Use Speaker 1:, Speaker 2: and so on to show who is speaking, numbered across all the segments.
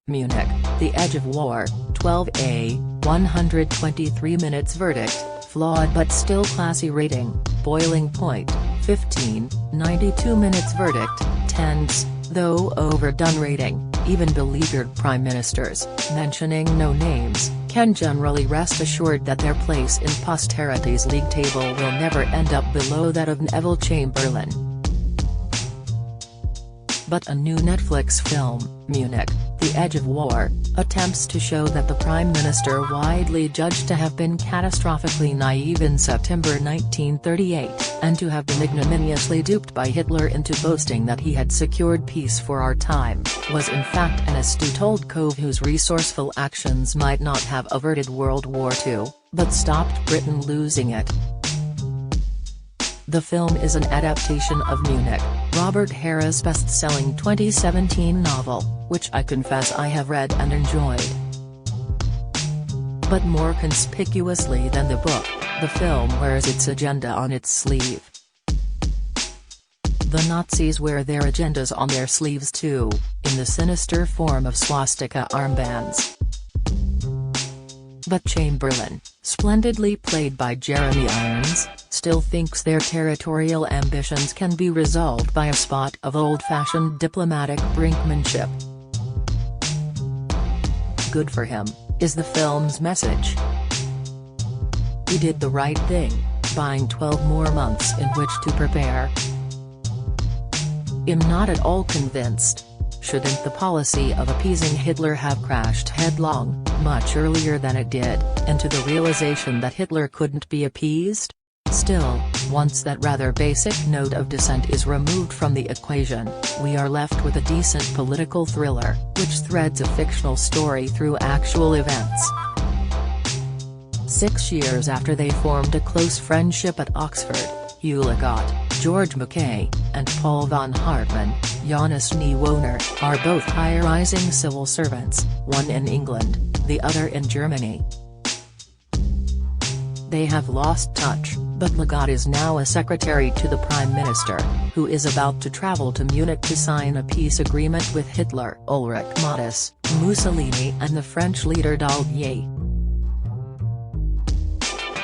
Speaker 1: Munich, The Edge of War, 12A, 123 minutes verdict, flawed but still classy rating, Boiling Point, 15, 92 minutes verdict, tense, though overdone rating. Even beleaguered prime ministers, mentioning no names, can generally rest assured that their place in posterity's league table will never end up below that of Neville Chamberlain. But a new Netflix film, Munich, The Edge of War, attempts to show that the Prime Minister widely judged to have been catastrophically naive in September 1938, and to have been ignominiously duped by Hitler into boasting that he had secured peace for our time, was in fact an astute old cove whose resourceful actions might not have averted World War II, but stopped Britain losing it. The film is an adaptation of Munich, Robert Harris' best-selling 2017 novel, which I confess I have read and enjoyed. But more conspicuously than the book, the film wears its agenda on its sleeve. The Nazis wear their agendas on their sleeves too, in the sinister form of swastika armbands. But Chamberlain, splendidly played by Jeremy Irons, still thinks their territorial ambitions can be resolved by a spot of old-fashioned diplomatic brinkmanship. Good for him, is the film's message. He did the right thing, buying 12 more months in which to prepare. I'm not at all convinced. Shouldn't the policy of appeasing Hitler have crashed headlong, much earlier than it did, into the realization that Hitler couldn't be appeased? Still, once that rather basic note of dissent is removed from the equation, we are left with a decent political thriller, which threads a fictional story through actual events. 6 years after they formed a close friendship at Oxford, Hugh Leggott, George Mackay, and Paul von Hartmann, Jonas Niewohner, are both high-rising civil servants, one in England, the other in Germany. They have lost touch, but Leggott is now a secretary to the Prime Minister, who is about to travel to Munich to sign a peace agreement with Hitler, Ulrich Modis, Mussolini and the French leader Daladier.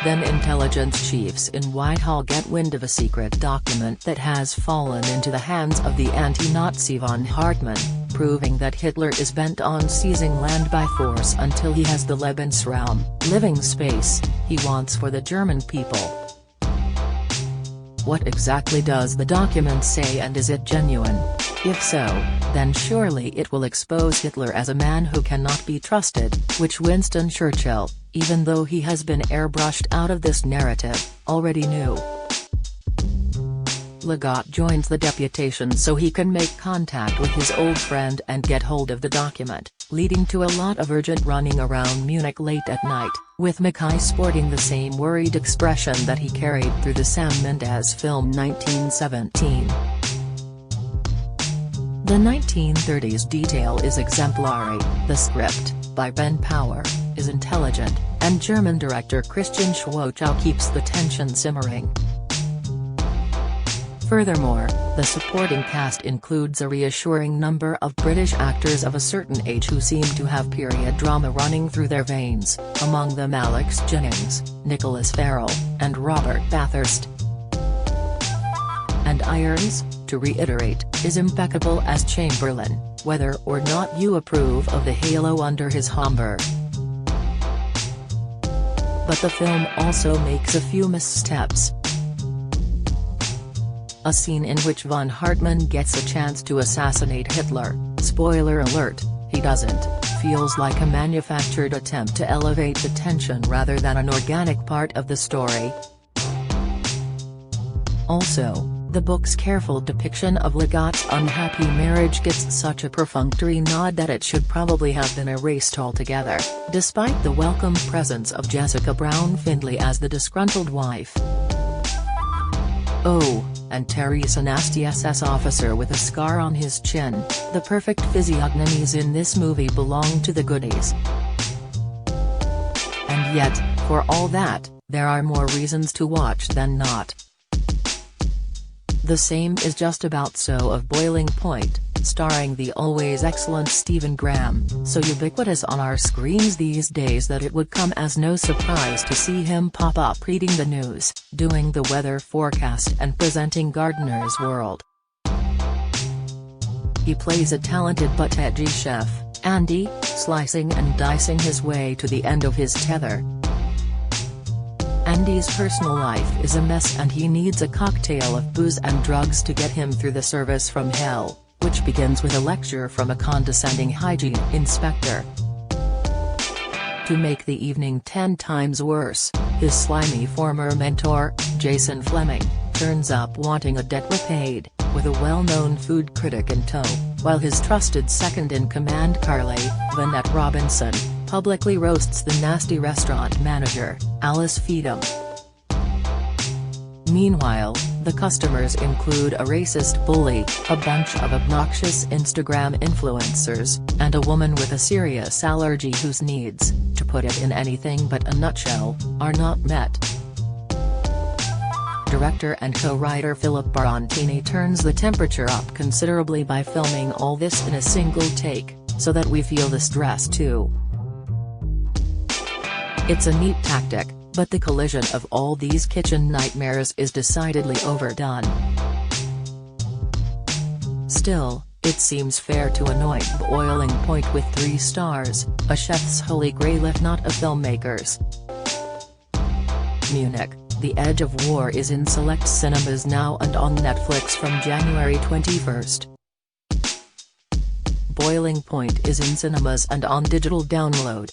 Speaker 1: Then intelligence chiefs in Whitehall get wind of a secret document that has fallen into the hands of the anti-Nazi von Hartmann, proving that Hitler is bent on seizing land by force until he has the Lebensraum, living space, he wants for the German people. What exactly does the document say, and is it genuine? If so, then surely it will expose Hitler as a man who cannot be trusted, which Winston Churchill, even though he has been airbrushed out of this narrative, already knew. Leggott joins the deputation so he can make contact with his old friend and get hold of the document, leading to a lot of urgent running around Munich late at night, with Mackay sporting the same worried expression that he carried through the Sam Mendes film 1917. The 1930s detail is exemplary. The script, by Ben Power, is intelligent, and German director Christian Schwochow keeps the tension simmering. Furthermore, the supporting cast includes a reassuring number of British actors of a certain age who seem to have period drama running through their veins, among them Alex Jennings, Nicholas Farrell, and Robert Bathurst. And Irons, to reiterate, is impeccable as Chamberlain, whether or not you approve of the halo under his Homburg. But the film also makes a few missteps. A scene in which von Hartmann gets a chance to assassinate Hitler, spoiler alert, he doesn't, feels like a manufactured attempt to elevate the tension rather than an organic part of the story. Also, the book's careful depiction of Leggott's unhappy marriage gets such a perfunctory nod that it should probably have been erased altogether, despite the welcome presence of Jessica Brown Findlay as the disgruntled wife. Oh, and Therese Nasty SS officer with a scar on his chin, the perfect physiognomies in this movie belong to the goodies. And yet, for all that, there are more reasons to watch than not. The same is just about so of Boiling Point, starring the always excellent Stephen Graham, so ubiquitous on our screens these days that it would come as no surprise to see him pop up reading the news, doing the weather forecast and presenting Gardener's World. He plays a talented but edgy chef, Andy, slicing and dicing his way to the end of his tether. Andy's personal life is a mess and he needs a cocktail of booze and drugs to get him through the service from hell, which begins with a lecture from a condescending hygiene inspector. To make the evening 10 times worse, his slimy former mentor, Jason Fleming, turns up wanting a debt repaid, with a well-known food critic in tow, while his trusted second-in-command Carly, Vinette Robinson, publicly roasts the nasty restaurant manager, Alice Feedham. Meanwhile, the customers include a racist bully, a bunch of obnoxious Instagram influencers, and a woman with a serious allergy whose needs, to put it in anything but a nutshell, are not met. Director and co-writer Philip Barantini turns the temperature up considerably by filming all this in a single take, so that we feel the stress too. It's a neat tactic, but the collision of all these kitchen nightmares is decidedly overdone. Still, it seems fair to anoint Boiling Point with 3 stars, a chef's holy grail if not a filmmaker's. Munich, The Edge of War is in select cinemas now and on Netflix from January 21st. Boiling Point is in cinemas and on digital download.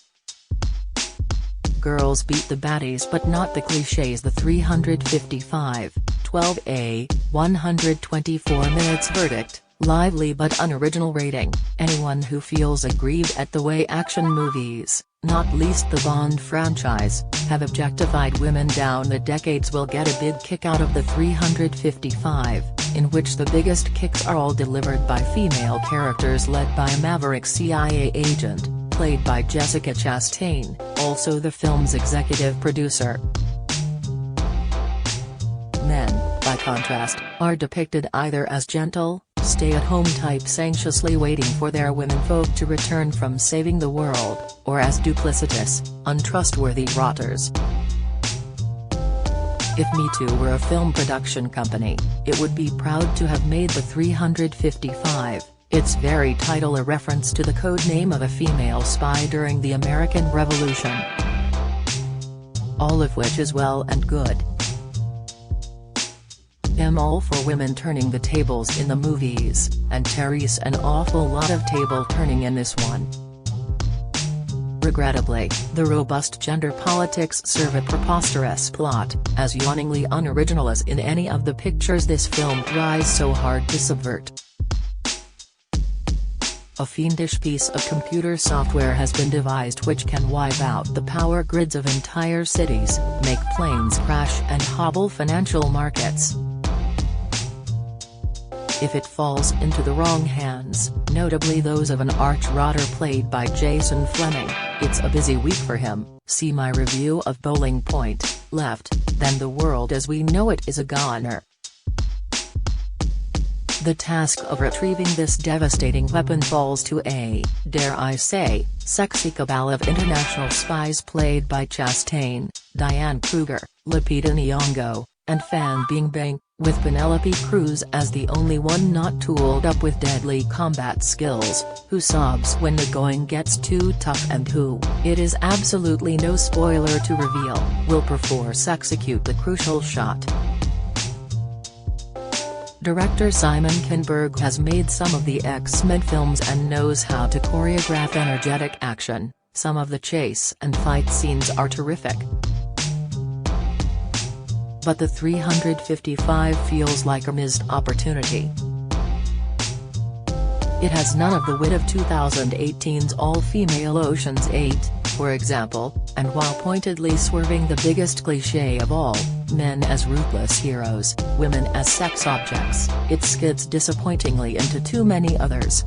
Speaker 1: Girls beat the baddies but not the clichés. The 355, 12A, 124 minutes verdict, lively but unoriginal rating. Anyone who feels aggrieved at the way action movies, not least the Bond franchise, have objectified women down the decades will get a big kick out of the 355, in which the biggest kicks are all delivered by female characters led by a maverick CIA agent, played by Jessica Chastain, also the film's executive producer. Men, by contrast, are depicted either as gentle, stay-at-home types anxiously waiting for their womenfolk to return from saving the world, or as duplicitous, untrustworthy rotters. If Me Too were a film production company, it would be proud to have made the 355, its very title a reference to the code name of a female spy during the American Revolution. All of which is well and good. I'm all for women turning the tables in the movies, and Therese an awful lot of table turning in this one. Regrettably, the robust gender politics serve a preposterous plot, as yawningly unoriginal as in any of the pictures this film tries so hard to subvert. A fiendish piece of computer software has been devised which can wipe out the power grids of entire cities, make planes crash and hobble financial markets. If it falls into the wrong hands, notably those of an arch-rotter played by Jason Fleming, it's a busy week for him. See my review of Boiling Point. Left, then the world as we know it is a goner. The task of retrieving this devastating weapon falls to a, dare I say, sexy cabal of international spies played by Chastain, Diane Kruger, Lupita Nyong'o, and Fan Bingbing, with Penelope Cruz as the only one not tooled up with deadly combat skills, who sobs when the going gets too tough and who, it is absolutely no spoiler to reveal, will perforce execute the crucial shot. Director Simon Kinberg has made some of the X-Men films and knows how to choreograph energetic action. Some of the chase and fight scenes are terrific. But the 355 feels like a missed opportunity. It has none of the wit of 2018's all-female Ocean's 8, for example, and while pointedly swerving the biggest cliché of all, men as ruthless heroes, women as sex objects, it skids disappointingly into too many others.